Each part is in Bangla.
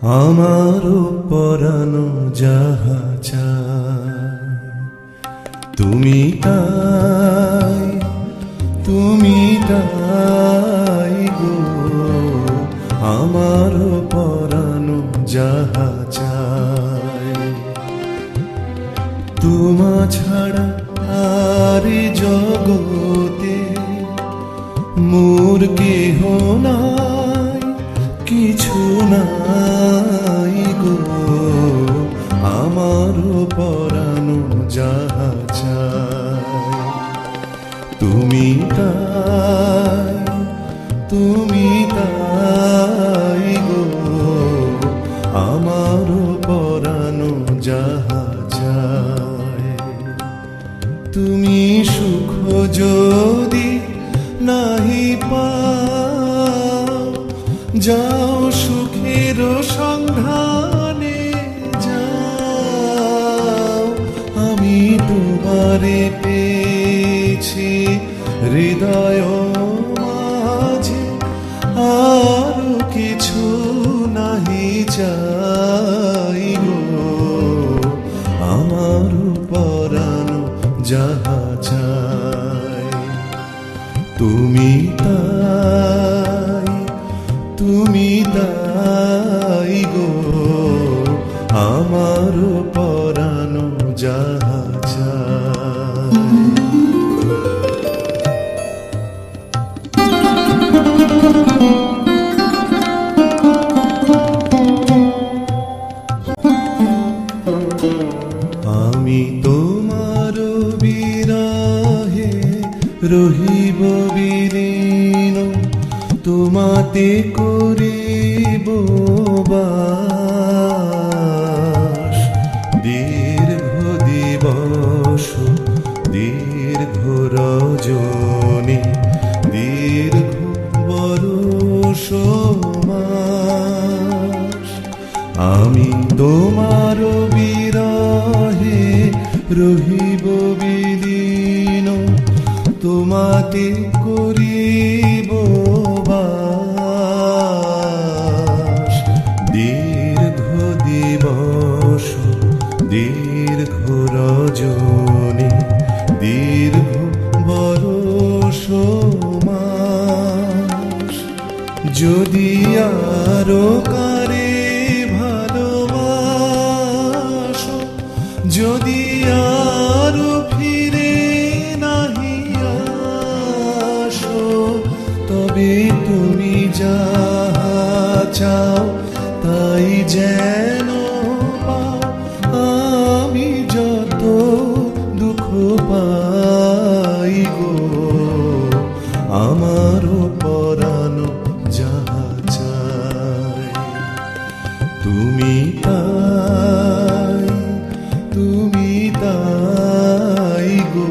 আমারও পরানো যাহা চায় তুমি তাই গো। আমারও পরানো যাহা চায় তোমা ছাড়া আর জগতে মোর কেহ নাই, কিছু নাই গো। আমারও পরানো যাহা চায় তুমি তাই গো। আমারও পরানো যাহা চায় তুমি সুখ যদি নাহি পাও, যাও সুখের সন্ধানে যাও। আমি তোমারে পেয়েছি হৃদয় মাঝে, আর কিছু নাহি চাই গো। আমার পরানো যাহা চায় তুমি তাই গো। আমার পরানো যাহা চায়। আমি তোমার বিরহে রহিব বিলীন, তোমাতে করিব বাস। দীর্ঘ দিবস দীর্ঘ রজনী, দীর্ঘ বরষ মাস। আমি তোমার বিরহে রহিব বিলীন, তোমাতে করিব বাস। দীর্ঘ দিবস দীর্ঘ রজনী, দীর্ঘ বরষ মাস। যদি আরো কারে ভালোবাসো, যদি আরো ফিরে নাহি আসো, তবে তুমি যাহা চাও তাই যেন পাও। আমি যত দুঃখ পাই গো, আমারও পরানো যাহা চায় তুমি তাই গো।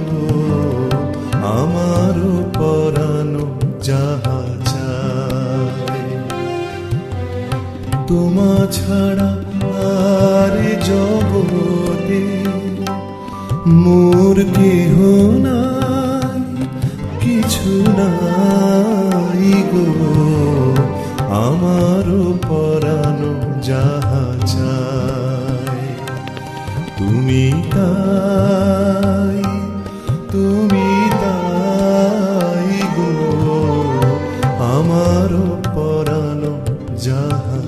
আমারও পরানো যাহা চায় তোমা ছাড়া আর জগতে মোর কেহ নাই, কিছু নাই গো। আমারও পরানো যাহা চায় তুমি তাই গো। আমারও পরানো যাহা